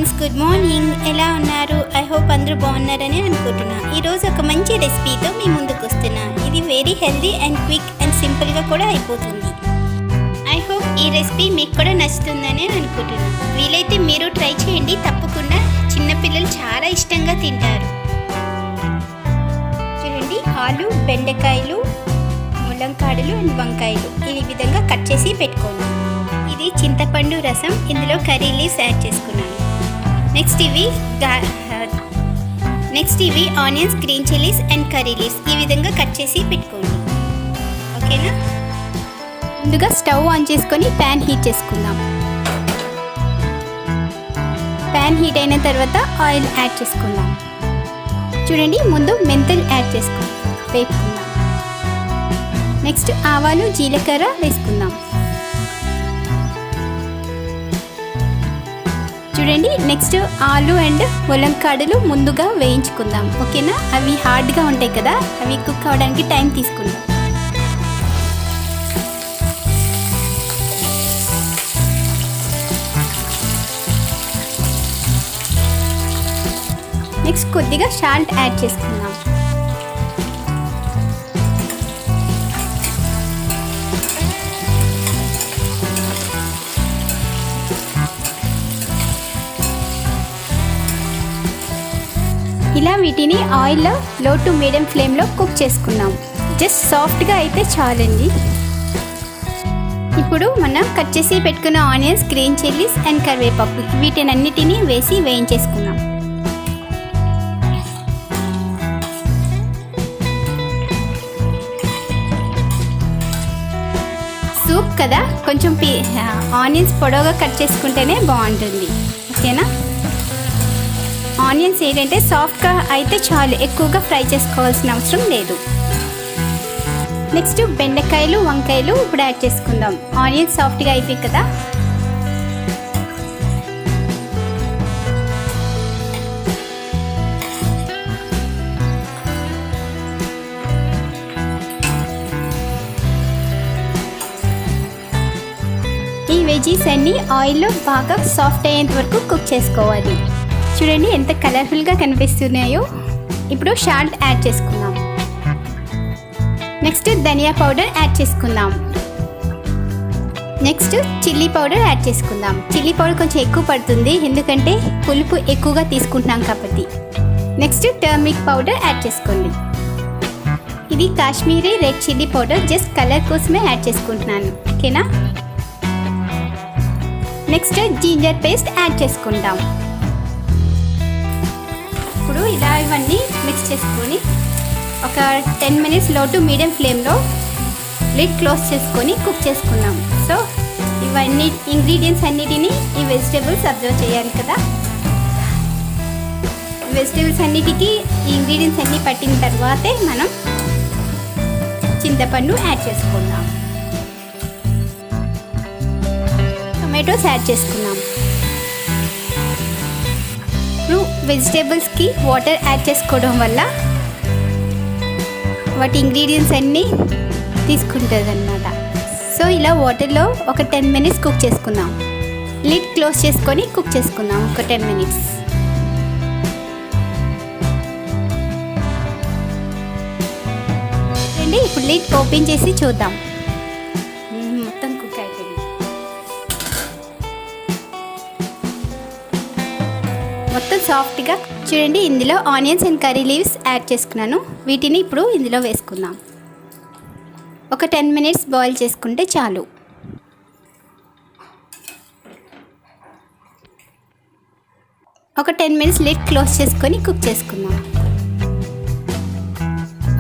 Friends, good morning. ఎలా ఉన్నారు? I hope అందరూ బాగున్నారని అనుకుంటున్నా. ఈరోజు ఒక మంచి రెసిపీతో మీ ముందుకు వస్తున్నా. ఇది very healthy and quick and సింపుల్గా కూడా అయిపోతుంది. ఐ హోప్ ఈ రెసిపీ మీకు కూడా నచ్చుతుందని అనుకుంటున్నా. వీలైతే మీరు ట్రై చేయండి, తప్పకుండా చిన్నపిల్లలు చాలా ఇష్టంగా తింటారు. చూడండి, ఆలు, బెండకాయలు, ముల్లంకాడలు అండ్ వంకాయలు ఈ విధంగా కట్ చేసి పెట్టుకోండి. ఇది చింతపండు రసం, ఇందులో కర్రీ లీవ్స్ యాడ్ చేసుకున్నాను. నెక్స్ట్ ఇవి onions, green chillies and curry leaves ఈ విధంగా కట్ చేసి పెట్టుకోండి. ఓకేనా? ముందుగా స్టవ్ ఆన్ చేసుకొని ప్యాన్ హీట్ చేసుకుందాం. ప్యాన్ హీట్ అయిన తర్వాత ఆయిల్ యాడ్ చేసుకుందాం. చూడండి, ముందు మెంతులు యాడ్ వేసుకుందాం. నెక్స్ట్ ఆవాలు, జీలకర్ర వేసుకుందాం. చూడండి, నెక్స్ట్ ఆలు అండ్ ముల్లంకాడలు ముందుగా వేయించుకుందాం. ఓకేనా? అవి హార్డ్గా ఉంటాయి కదా, అవి కుక్ అవ్వడానికి టైం తీసుకుందాం. నెక్స్ట్ కొద్దిగా సాల్ట్ యాడ్ చేసుకుందాం. ఇలా వీటిని ఆయిల్లో లో టు మీడియం ఫ్లేమ్లో కుక్ చేసుకున్నాం. జస్ట్ సాఫ్ట్గా అయితే చాలండి. ఇప్పుడు మనం కట్ చేసి పెట్టుకున్న ఆనియన్స్, గ్రీన్ చిల్లీస్ అండ్ కరివేపాకు వీటినన్నిటినీ వేసి వేయించేసుకుందాం. సూప్ కదా, కొంచెం ఆనియన్స్ పొడవుగా కట్ చేసుకుంటేనే బాగుంటుంది. ఓకేనా? ఆనియన్స్ ఏంటంటే సాఫ్ట్గా అయితే చాలు, ఎక్కువగా ఫ్రై చేసుకోవాల్సిన అవసరం లేదు. నెక్స్ట్ బెండకాయలు, వంకాయలు ఇప్పుడు యాడ్ చేసుకుందాం. ఆనియన్స్ సాఫ్ట్గా అయిపోయి కదా. ఈ వెజీస్ అన్నీ ఆయిల్లో బాగా సాఫ్ట్ అయ్యేంత వరకు కుక్ చేసుకోవాలి. చూడండి ఎంత కలర్ఫుల్గా కనిపిస్తున్నాయో. ఇప్పుడు సాల్ట్ యాడ్ చేసుకుందాం. నెక్స్ట్ ధనియా పౌడర్ యాడ్ చేసుకుందాం. నెక్స్ట్ చిల్లీ పౌడర్ యాడ్ చేసుకుందాం. చిల్లీ పౌడర్ కొంచెం ఎక్కువ పడుతుంది, ఎందుకంటే పులుపు ఎక్కువగా తీసుకుంటున్నాం కాబట్టి. నెక్స్ట్ టర్మరిక్ పౌడర్ యాడ్ చేసుకోండి. ఇది Kashmiri red chilli powder, just colour కోసమే యాడ్ చేసుకుంటున్నాను. ఓకేనా? నెక్స్ట్ జింజర్ పేస్ట్ యాడ్ చేసుకుంటాం. ఇప్పుడు ఇలా ఇవన్నీ మిక్స్ చేసుకొని ఒక 10 మినిట్స్ లో టు మీడియం ఫ్లేమ్లో లిడ్ క్లోజ్ చేసుకొని కుక్ చేసుకున్నాం. సో ఇవన్నీ ఇంగ్రీడియంట్స్ అన్నిటినీ ఈ వెజిటేబుల్స్ అబ్జర్వ్ చేయాలి కదా. వెజిటేబుల్స్ అన్నిటికీ ఈ ఇంగ్రీడియంట్స్ అన్నీ పట్టిన తర్వాతే మనం చింతపండు యాడ్ చేసుకుందాం. టొమాటోస్ యాడ్ చేసుకుందాం. ఇప్పుడు వెజిటేబుల్స్కి వాటర్ యాడ్ చేసుకోవడం వల్ల వాటి ఇంగ్రీడియంట్స్ అన్నీ తీసుకుంటుంది అన్నమాట. సో ఇలా వాటర్లో ఒక 10 మినిట్స్ కుక్ చేసుకుందాం. లిడ్ క్లోజ్ చేసుకొని కుక్ చేసుకుందాం ఒక 10 మినిట్స్. అండి, ఇప్పుడు లిడ్ ఓపెన్ చేసి చూద్దాం. మొత్తం కుక్ అయిపోయింది. మొత్తం సాఫ్ట్గా. చూడండి, ఇందులో onions and curry leaves add చేసుకున్నాను. వీటిని ఇప్పుడు ఇందులో వేసుకుందాం. ఒక 10 మినిట్స్ బాయిల్ చేసుకుంటే చాలు. ఒక 10 మినిట్స్ లిడ్ క్లోజ్ చేసుకొని కుక్ చేసుకుందాం.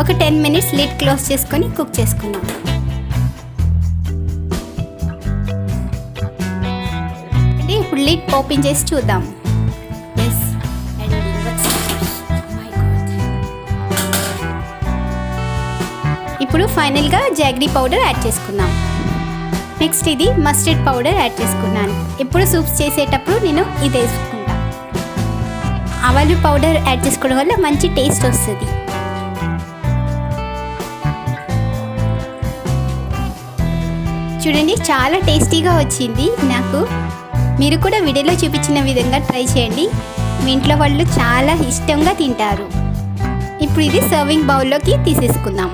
ఒక 10 మినిట్స్ లిడ్ క్లోజ్ చేసుకొని కుక్ చేసుకుందాం. అంటే ఇప్పుడు లిడ్ ఓపెన్ చేసి చూద్దాం. ఇప్పుడు ఫైనల్గా జాగ్రీ పౌడర్ యాడ్ చేసుకుందాం. నెక్స్ట్ ఇది మస్టర్డ్ పౌడర్ యాడ్ చేసుకున్నాను. ఇప్పుడు సూప్స్ చేసేటప్పుడు నేను ఇది వేసుకుంటా. ఆవాలు పౌడర్ యాడ్ చేసుకోవడం వల్ల మంచి టేస్ట్ వస్తుంది. చూడండి, చాలా టేస్టీగా వచ్చింది. నాకు మీరు కూడా వీడియోలో చూపించిన విధంగా ట్రై చేయండి. మీ ఇంట్లో వాళ్ళు చాలా ఇష్టంగా తింటారు. ఇప్పుడు ఇది సర్వింగ్ బౌల్లోకి తీసేసుకుందాం.